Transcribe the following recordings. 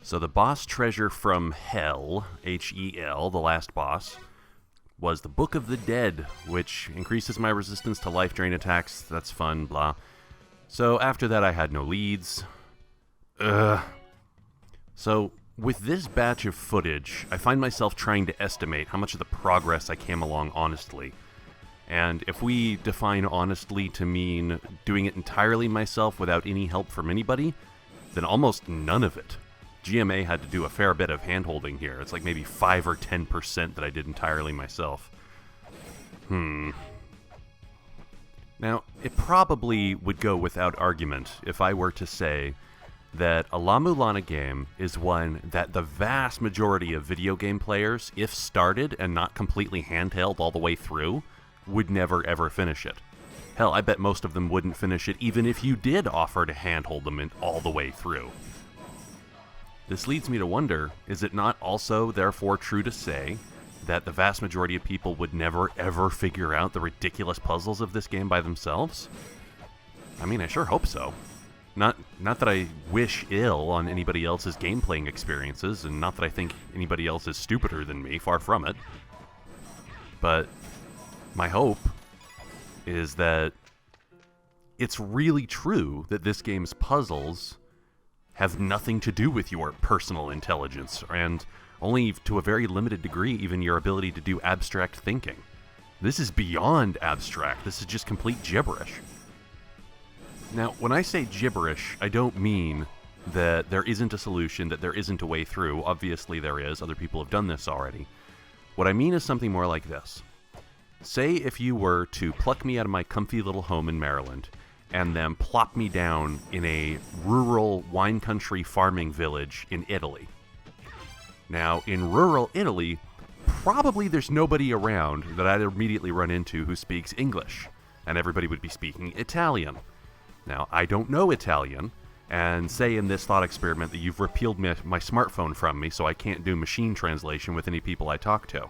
So the boss treasure from Hell, Hel, the last boss, was the Book of the Dead, which increases my resistance to life drain attacks. That's fun, blah. So after that I had no leads. So with this batch of footage, I find myself trying to estimate how much of the progress I came along honestly. And if we define honestly to mean doing it entirely myself without any help from anybody, then almost none of it. GMA had to do a fair bit of hand-holding here. It's like maybe 5 or 10% that I did entirely myself. Now, it probably would go without argument if I were to say that a La-Mulana game is one that the vast majority of video game players, if started and not completely handheld all the way through, would never ever finish it. Hell, I bet most of them wouldn't finish it even if you did offer to handhold them all the way through. This leads me to wonder, is it not also therefore true to say that the vast majority of people would never ever figure out the ridiculous puzzles of this game by themselves? I mean, I sure hope so. Not that I wish ill on anybody else's game-playing experiences, and not that I think anybody else is stupider than me, far from it. But my hope is that it's really true that this game's puzzles have nothing to do with your personal intelligence, and only to a very limited degree even your ability to do abstract thinking. This is beyond abstract. This is just complete gibberish. Now, when I say gibberish, I don't mean that there isn't a solution, that there isn't a way through. Obviously there is. Other people have done this already. What I mean is something more like this. Say if you were to pluck me out of my comfy little home in Maryland and then plop me down in a rural wine country farming village in Italy. Now, in rural Italy, probably there's nobody around that I'd immediately run into who speaks English, and everybody would be speaking Italian. Now, I don't know Italian, and say in this thought experiment that you've repealed my smartphone from me so I can't do machine translation with any people I talk to.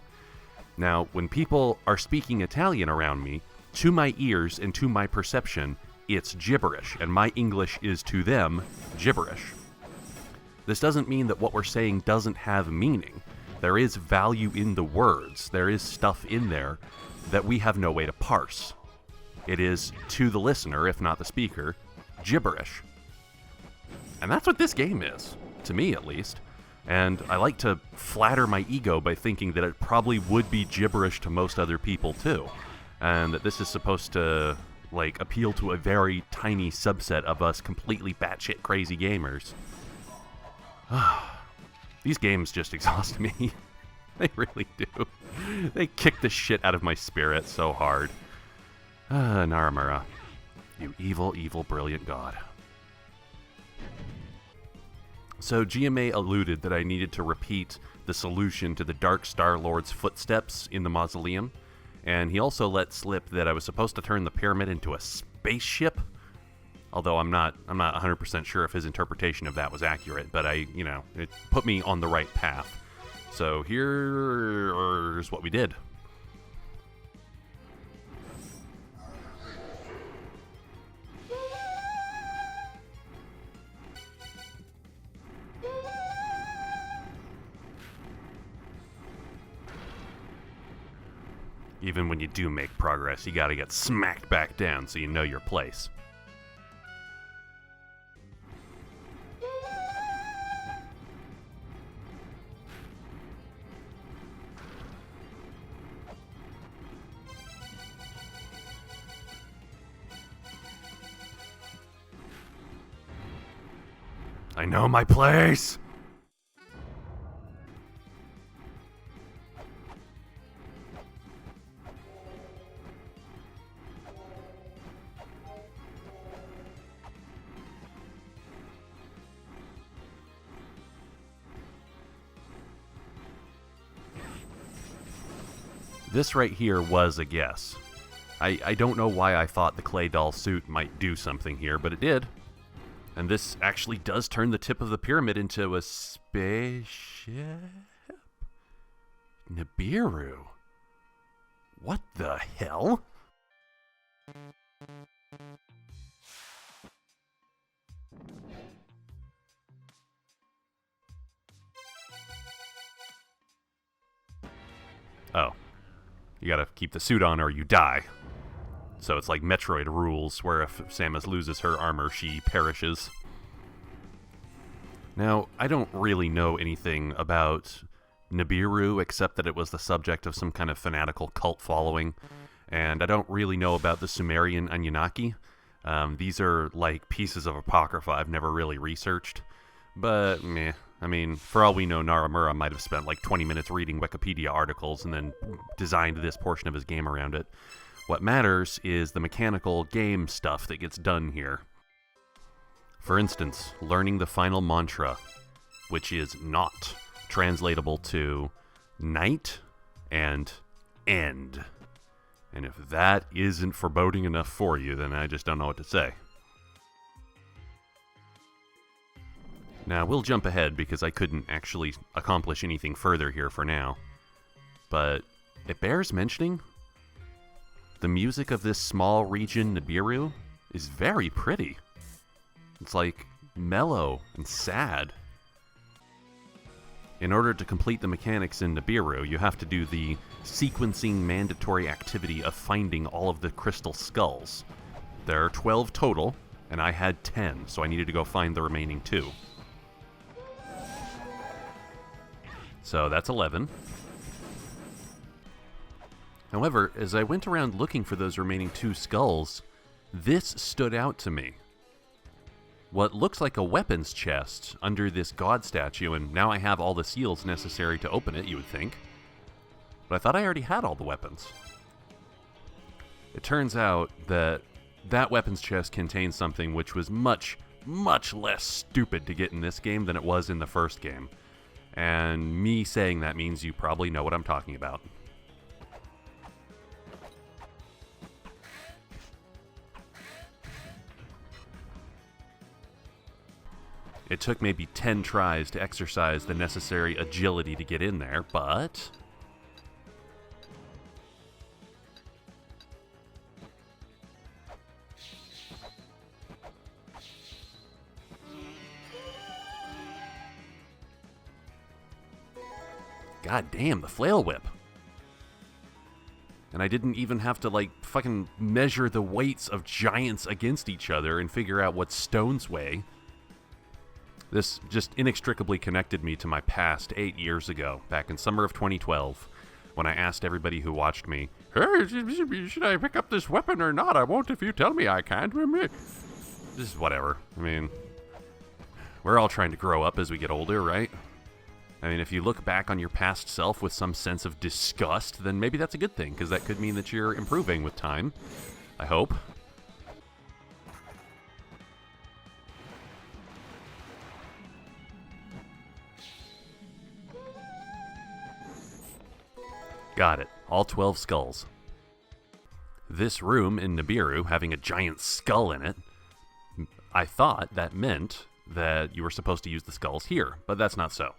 Now, when people are speaking Italian around me, to my ears and to my perception, it's gibberish, and my English is to them gibberish. This doesn't mean that what we're saying doesn't have meaning. There is value in the words. There is stuff in there that we have no way to parse. It is, to the listener, if not the speaker, gibberish. And that's what this game is, to me at least. And I like to flatter my ego by thinking that it probably would be gibberish to most other people too. And that this is supposed to, appeal to a very tiny subset of us completely batshit crazy gamers. These games just exhaust me. They really do. They kick the shit out of my spirit so hard. Naramura, you evil, evil, brilliant god. So GMA alluded that I needed to repeat the solution to the Dark Star Lord's footsteps in the mausoleum, and he also let slip that I was supposed to turn the pyramid into a spaceship. Although I'm not 100% sure if his interpretation of that was accurate, but it put me on the right path. So here's what we did. Even when you do make progress, you gotta get smacked back down so you know your place. I know my place! This right here was a guess. I don't know why I thought the clay doll suit might do something here, but it did. And this actually does turn the tip of the pyramid into a spaceship? Nibiru? What the hell? Oh. You gotta keep the suit on or you die. So it's like Metroid rules, where if Samus loses her armor, she perishes. Now, I don't really know anything about Nibiru, except that it was the subject of some kind of fanatical cult following. And I don't really know about the Sumerian Anunnaki. These are like pieces of Apocrypha I've never really researched. But, meh. I mean, for all we know, Naramura might have spent like 20 minutes reading Wikipedia articles and then designed this portion of his game around it. What matters is the mechanical game stuff that gets done here. For instance, learning the final mantra, which is not, translatable to night and end. And if that isn't foreboding enough for you, then I just don't know what to say. Now, we'll jump ahead because I couldn't actually accomplish anything further here for now. But it bears mentioning, the music of this small region, Nibiru, is very pretty. It's like mellow and sad. In order to complete the mechanics in Nibiru, you have to do the sequencing mandatory activity of finding all of the crystal skulls. There are 12 total, and I had 10, so I needed to go find the remaining 2. So that's 11. However, as I went around looking for those remaining 2 skulls, this stood out to me. What looks like a weapons chest under this god statue, and now I have all the seals necessary to open it, you would think. But I thought I already had all the weapons. It turns out that that weapons chest contains something which was much, much less stupid to get in this game than it was in the first game. And me saying that means you probably know what I'm talking about. It took maybe 10 tries to exercise the necessary agility to get in there, but god damn, the flail whip. And I didn't even have to, like, fucking measure the weights of giants against each other and figure out what stones weigh. This just inextricably connected me to my past 8 years ago, back in summer of 2012, when I asked everybody who watched me, "Hey, should I pick up this weapon or not? I won't if you tell me I can't." This is whatever. I mean, we're all trying to grow up as we get older, right? I mean, if you look back on your past self with some sense of disgust, then maybe that's a good thing, because that could mean that you're improving with time. I hope. Got it. All 12 skulls. This room in Nibiru having a giant skull in it, I thought that meant that you were supposed to use the skulls here, but that's not so.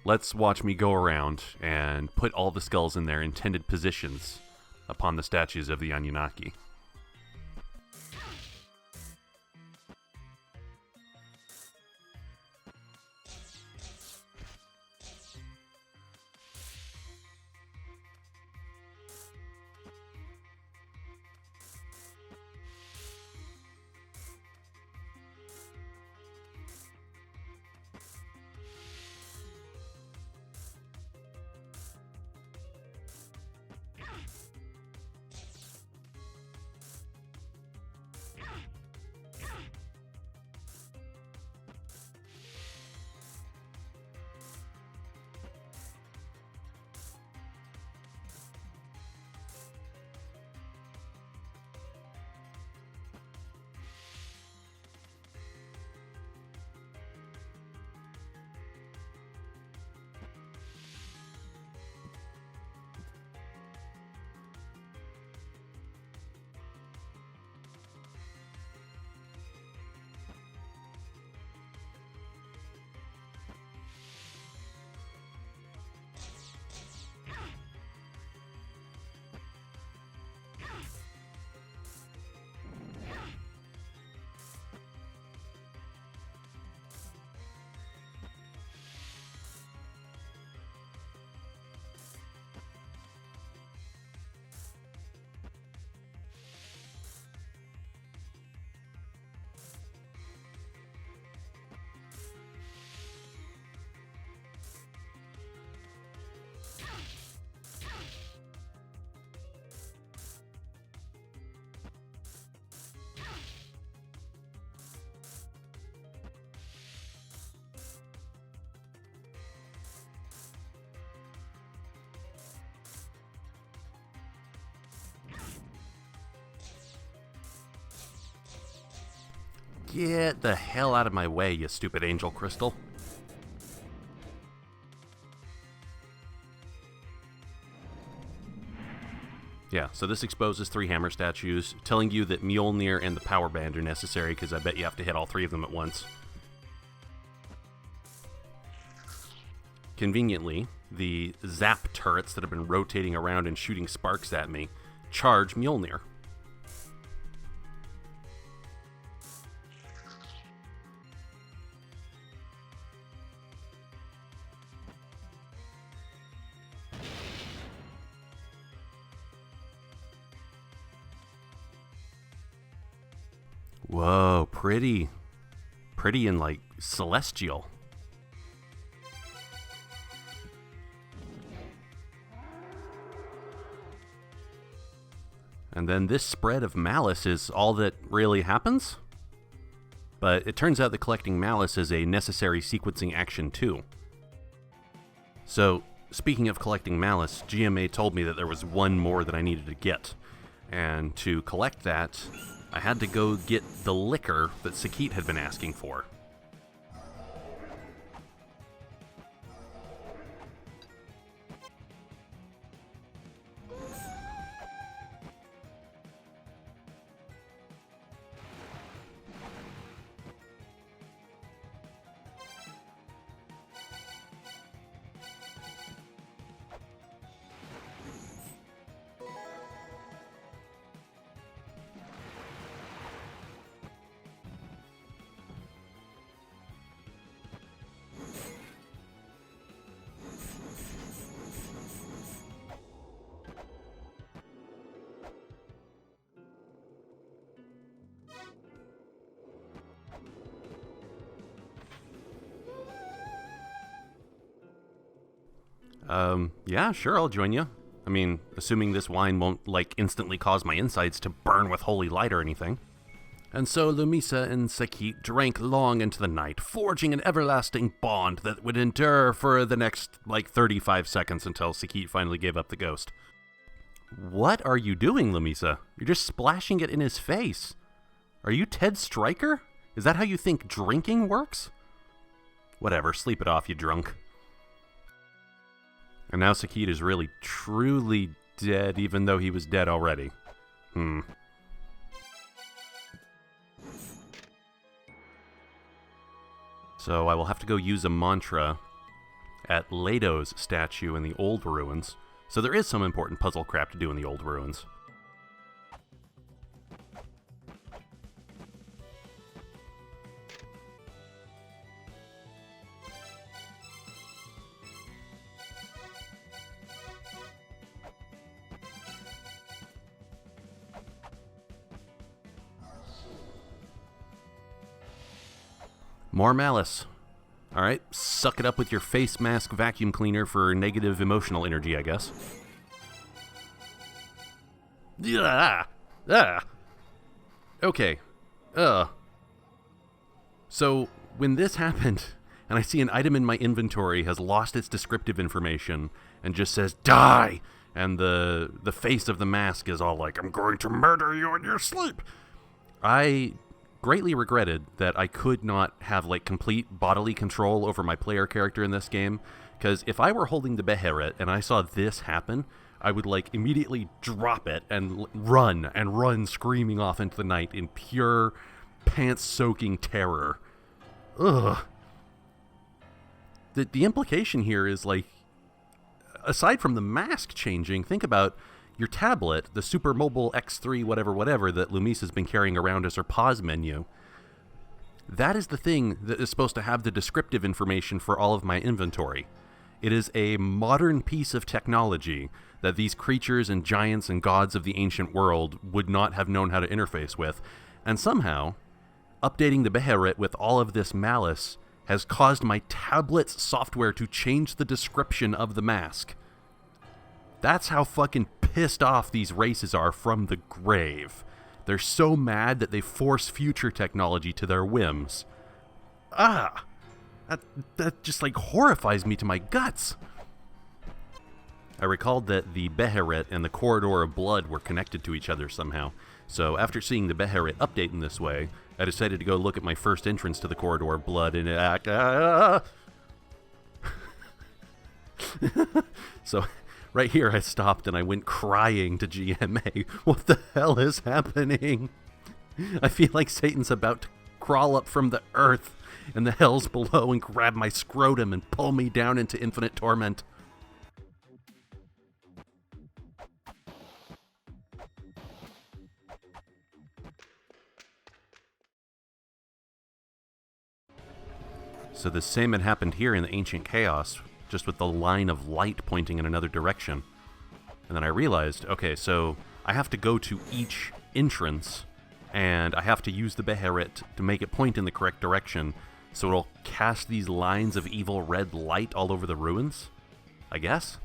Let's watch me go around and put all the skulls in their intended positions upon the statues of the Anunnaki. Get the hell out of my way, you stupid angel crystal. Yeah, so this exposes 3 hammer statues, telling you that Mjolnir and the power band are necessary, because I bet you have to hit all 3 of them at once. Conveniently, the zap turrets that have been rotating around and shooting sparks at me charge Mjolnir. Whoa, pretty. Pretty and, like, celestial. And then this spread of malice is all that really happens? But it turns out that collecting malice is a necessary sequencing action too. So, speaking of collecting malice, GMA told me that there was one more that I needed to get. And to collect that, I had to go get the liquor that Sakit had been asking for. Yeah, sure, I'll join you. I mean, assuming this wine won't, like, instantly cause my insides to burn with holy light or anything. And so Lumisa and Sakit drank long into the night, forging an everlasting bond that would endure for the next, 35 seconds until Sakit finally gave up the ghost. What are you doing, Lumisa? You're just splashing it in his face. Are you Ted Stryker? Is that how you think drinking works? Whatever, sleep it off, you drunk. And now Sakit is really, truly dead, even though he was dead already. So I will have to go use a mantra at Lado's statue in the old ruins. So there is some important puzzle crap to do in the old ruins. More malice. Alright, suck it up with your face mask vacuum cleaner for negative emotional energy, I guess. Okay. So, when this happened, and I see an item in my inventory has lost its descriptive information and just says, die! And the face of the mask is all like, I'm going to murder you in your sleep! I greatly regretted that I could not have, complete bodily control over my player character in this game, because if I were holding the Beheret and I saw this happen, I would, immediately drop it and run screaming off into the night in pure, pants-soaking terror. Ugh. The implication here is, aside from the mask changing, think about your tablet, the Super Mobile X3 whatever that Lumisa's been carrying around as her pause menu. That is the thing that is supposed to have the descriptive information for all of my inventory. It is a modern piece of technology that these creatures and giants and gods of the ancient world would not have known how to interface with, and somehow, updating the Beheret with all of this malice has caused my tablet's software to change the description of the mask. That's how fucking pissed off these races are from the grave. They're so mad that they force future technology to their whims. That just horrifies me to my guts. I recalled that the Beheret and the Corridor of Blood were connected to each other somehow. So after seeing the Beheret update in this way, I decided to go look at my first entrance to the corridor of blood and So right here I stopped and I went crying to GMA. What the hell is happening? I feel like Satan's about to crawl up from the earth and the hells below and grab my scrotum and pull me down into infinite torment. So the same had happened here in the Ancient Chaos, just with the line of light pointing in another direction. And then I realized, okay, so I have to go to each entrance, and I have to use the Beherit to make it point in the correct direction, so it'll cast these lines of evil red light all over the ruins, I guess?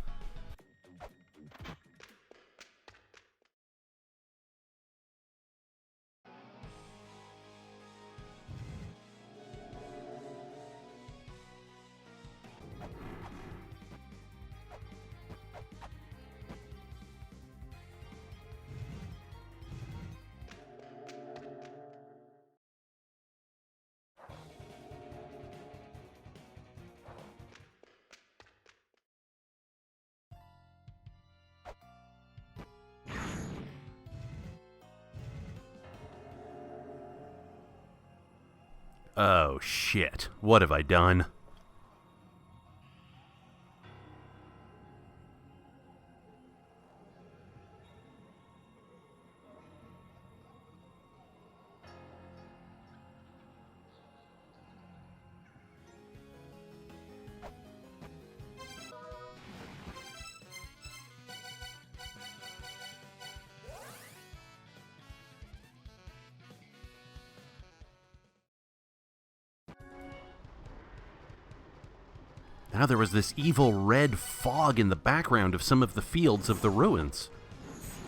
Oh shit, what have I done? Now there was this evil red fog in the background of some of the fields of the ruins.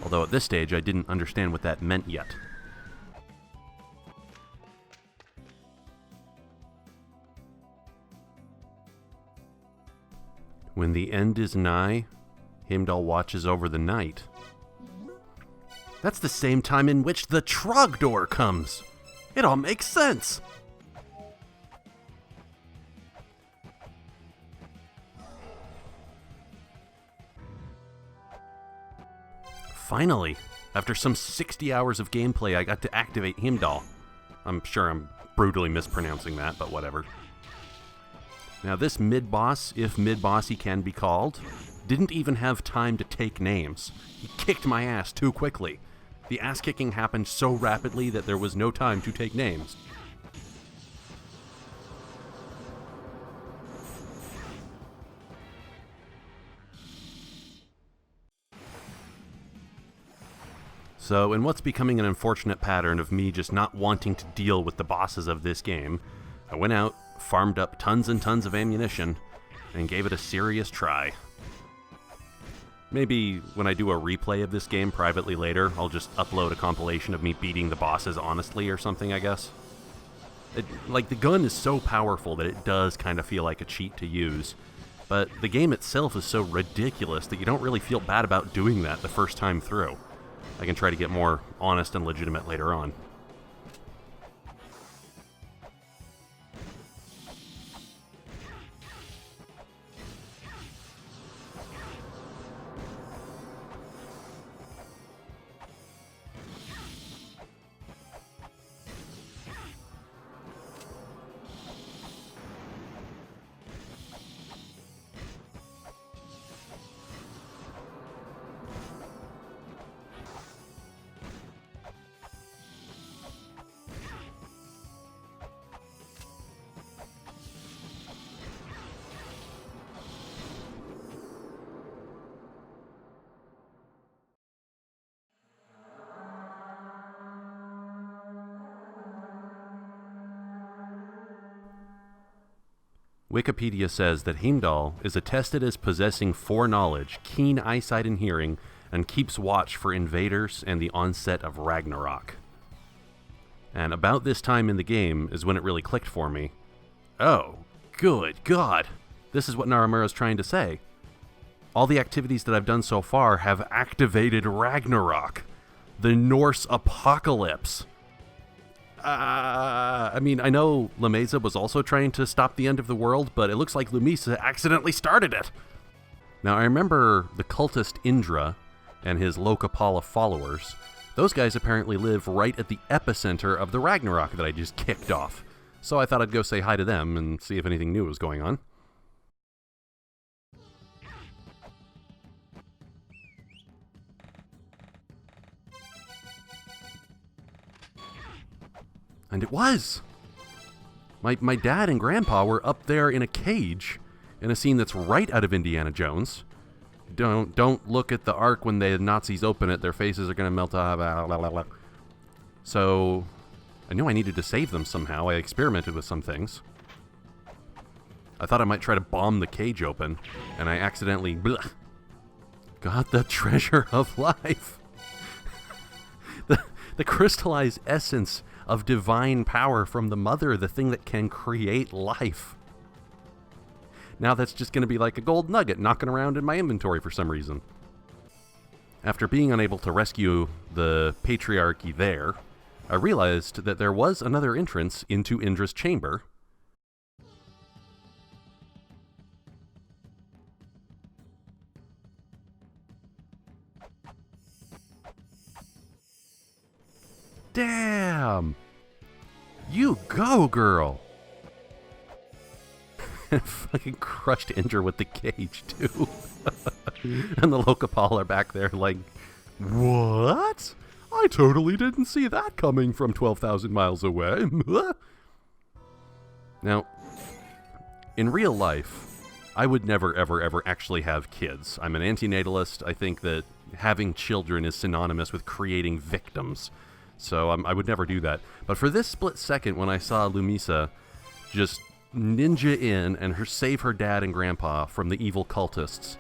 Although at this stage I didn't understand what that meant yet. When the end is nigh, Heimdall watches over the night. That's the same time in which the Trogdor comes! It all makes sense! Finally, after some 60 hours of gameplay, I got to activate Heimdall. I'm sure I'm brutally mispronouncing that, but whatever. Now this mid-boss, if mid-boss he can be called, didn't even have time to take names. He kicked my ass too quickly. The ass-kicking happened so rapidly that there was no time to take names. So, in what's becoming an unfortunate pattern of me just not wanting to deal with the bosses of this game, I went out, farmed up tons and tons of ammunition, and gave it a serious try. Maybe when I do a replay of this game privately later, I'll just upload a compilation of me beating the bosses honestly or something, I guess. Like, the gun is so powerful that it does kind of feel like a cheat to use, but the game itself is so ridiculous that you don't really feel bad about doing that the first time through. I can try to get more honest and legitimate later on. Wikipedia says that Heimdall is attested as possessing foreknowledge, keen eyesight and hearing, and keeps watch for invaders and the onset of Ragnarok. And about this time in the game is when it really clicked for me. Oh, good God! This is what Naramura's trying to say. All the activities that I've done so far have activated Ragnarok, the Norse apocalypse. I mean, I know Lameza was also trying to stop the end of the world, but it looks like Lumisa accidentally started it. Now, I remember the cultist Indra and his Lokapala followers. Those guys apparently live right at the epicenter of the Ragnarok that I just kicked off. So I thought I'd go say hi to them and see if anything new was going on. And it was! My dad and grandpa were up there in a cage in a scene that's right out of Indiana Jones. Don't look at the Ark when the Nazis open it. Their faces are going to melt off. Blah, blah, blah. So, I knew I needed to save them somehow. I experimented with some things. I thought I might try to bomb the cage open, and I accidentally got the treasure of life. the crystallized essence of divine power from the mother, the thing that can create life. Now that's just going to be like a gold nugget knocking around in my inventory for some reason. After being unable to rescue the patriarchy there, I realized that there was another entrance into Indra's chamber. Damn! You go, girl! And fucking crushed Indra with the cage, too. And the Lokapal are back there like, what? I totally didn't see that coming from 12,000 miles away. Now, in real life, I would never, ever, ever actually have kids. I'm an antinatalist. I think that having children is synonymous with creating victims. So I would never do that. But for this split second, when I saw Lumisa just ninja in and save her dad and grandpa from the evil cultists,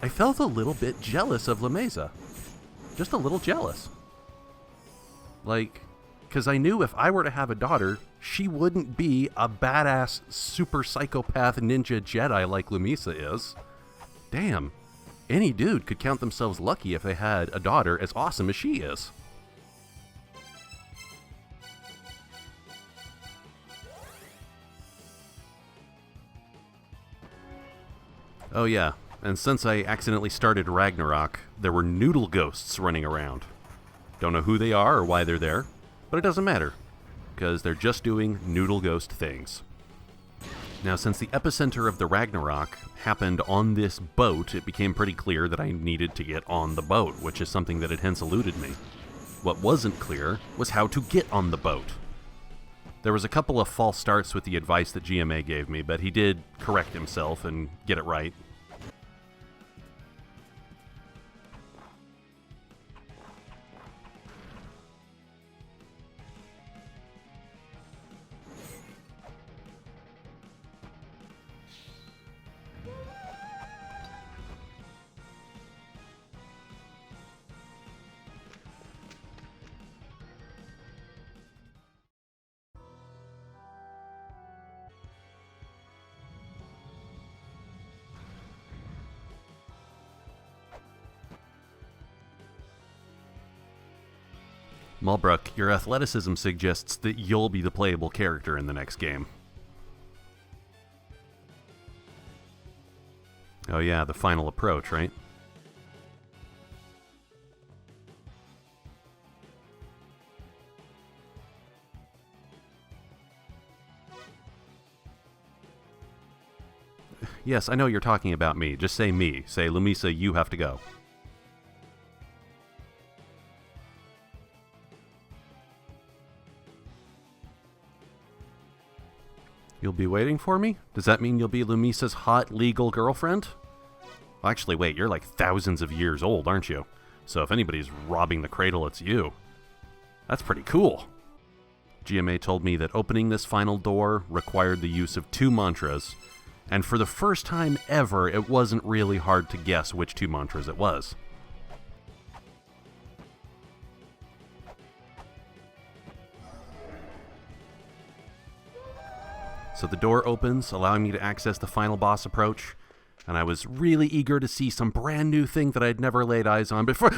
I felt a little bit jealous of Lameza. Just a little jealous. Like, because I knew if I were to have a daughter, she wouldn't be a badass super psychopath ninja Jedi like Lumisa is. Damn. Any dude could count themselves lucky if they had a daughter as awesome as she is. Oh yeah, and since I accidentally started Ragnarok, there were noodle ghosts running around. Don't know who they are or why they're there, but it doesn't matter, because they're just doing noodle ghost things. Now, since the epicenter of the Ragnarok happened on this boat, it became pretty clear that I needed to get on the boat, which is something that had hence eluded me. What wasn't clear was how to get on the boat. There was a couple of false starts with the advice that GMA gave me, but he did correct himself and get it right. Malbrook, your athleticism suggests that you'll be the playable character in the next game. Oh yeah, the final approach, right? Yes, I know you're talking about me. Just say me. Say, Lumisa, you have to go. You'll be waiting for me? Does that mean you'll be Lumisa's hot, legal girlfriend? Well, actually, wait, you're like thousands of years old, aren't you? So if anybody's robbing the cradle, it's you. That's pretty cool. GMA told me that opening this final door required the use of 2 mantras, and for the first time ever, it wasn't really hard to guess which 2 mantras it was. So the door opens, allowing me to access the final boss approach, and I was really eager to see some brand new thing that I'd never laid eyes on before.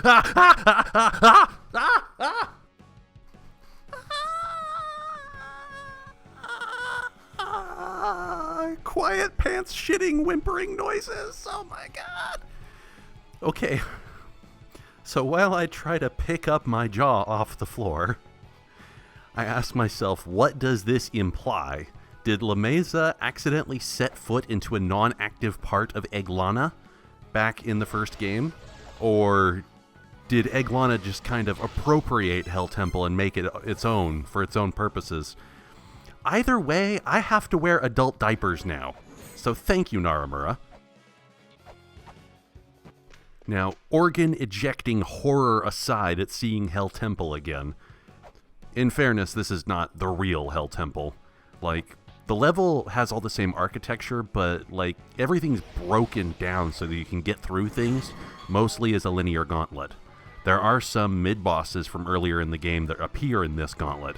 pants shitting, whimpering noises. Oh my god. Okay. So while I try to pick up my jaw off the floor, I ask myself, what does this imply? Did La Mesa accidentally set foot into a non-active part of La-Mulana back in the first game? Or did La-Mulana just kind of appropriate Hell Temple and make it its own for its own purposes? Either way, I have to wear adult diapers now. So thank you, Naramura. Now, organ-ejecting horror aside at seeing Hell Temple again, in fairness, this is not the real Hell Temple. Like, the level has all the same architecture, but, like, everything's broken down so that you can get through things, mostly as a linear gauntlet. There are some mid-bosses from earlier in the game that appear in this gauntlet.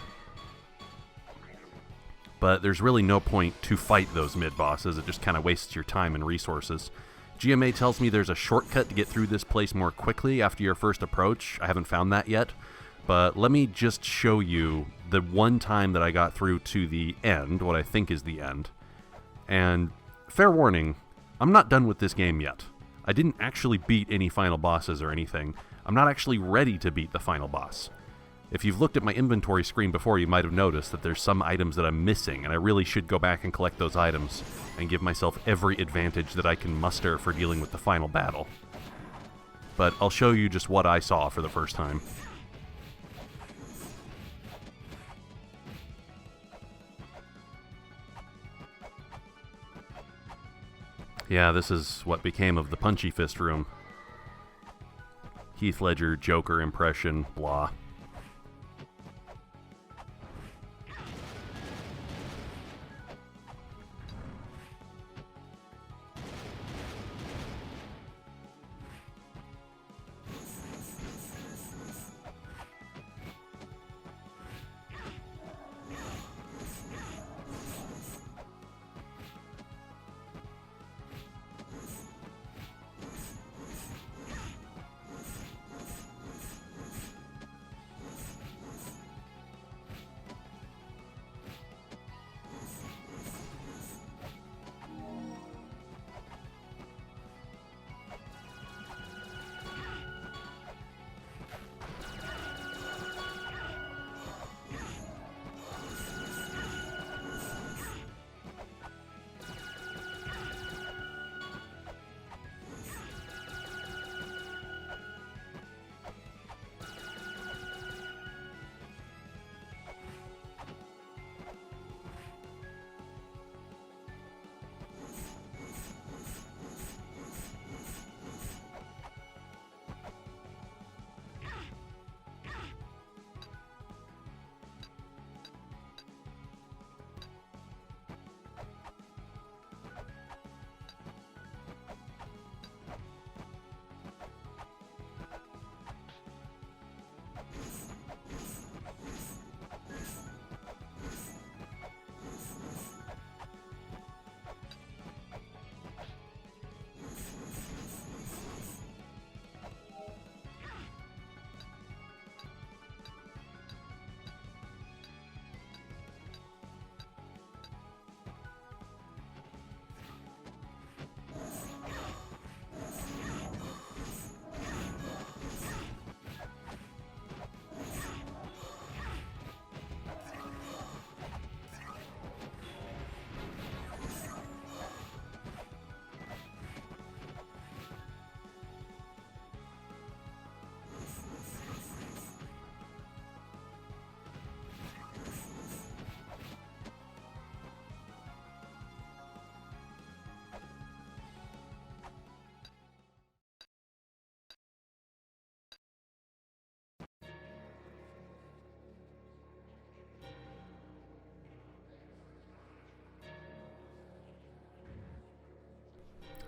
But there's really no point to fight those mid-bosses, it just kind of wastes your time and resources. GMA tells me there's a shortcut to get through this place more quickly after your first approach. I haven't found that yet, but let me just show you the one time that I got through to the end, what I think is the end. And fair warning, I'm not done with this game yet. I didn't actually beat any final bosses or anything. I'm not actually ready to beat the final boss. If you've looked at my inventory screen before, you might have noticed that there's some items that I'm missing, and I really should go back and collect those items and give myself every advantage that I can muster for dealing with the final battle. But I'll show you just what I saw for the first time. Yeah, this is what became of the Punchy Fist room. Heath Ledger, Joker impression, blah.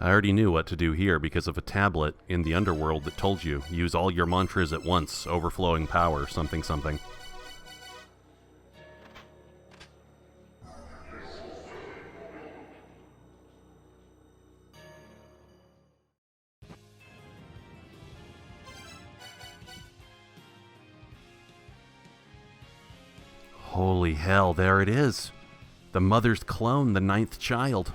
I already knew what to do here because of a tablet in the underworld that told you, use all your mantras at once, overflowing power, something something. Holy hell, there it is. The mother's clone, the ninth child.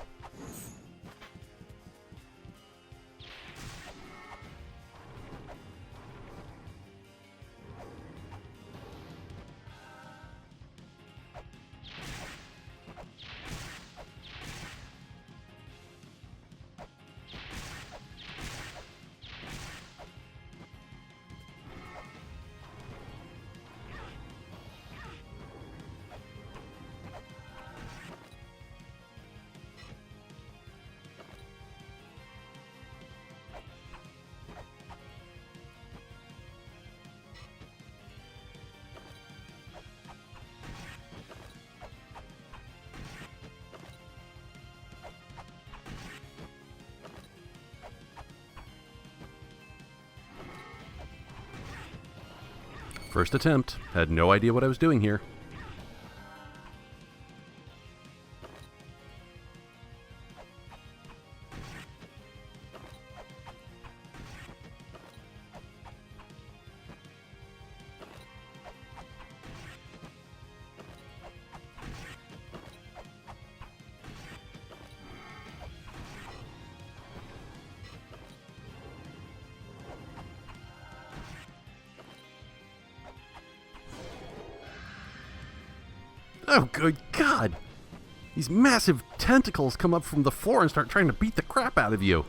First attempt. Had no idea what I was doing here. Oh, good God! These massive tentacles come up from the floor and start trying to beat the crap out of you.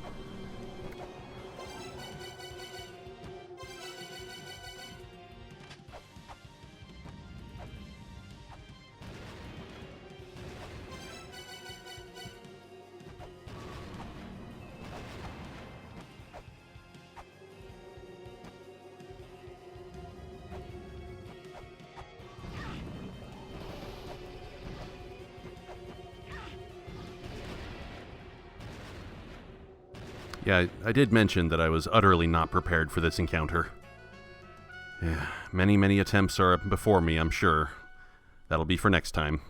Yeah, I did mention that I was utterly not prepared for this encounter. Yeah, many attempts are before me, I'm sure. That'll be for next time.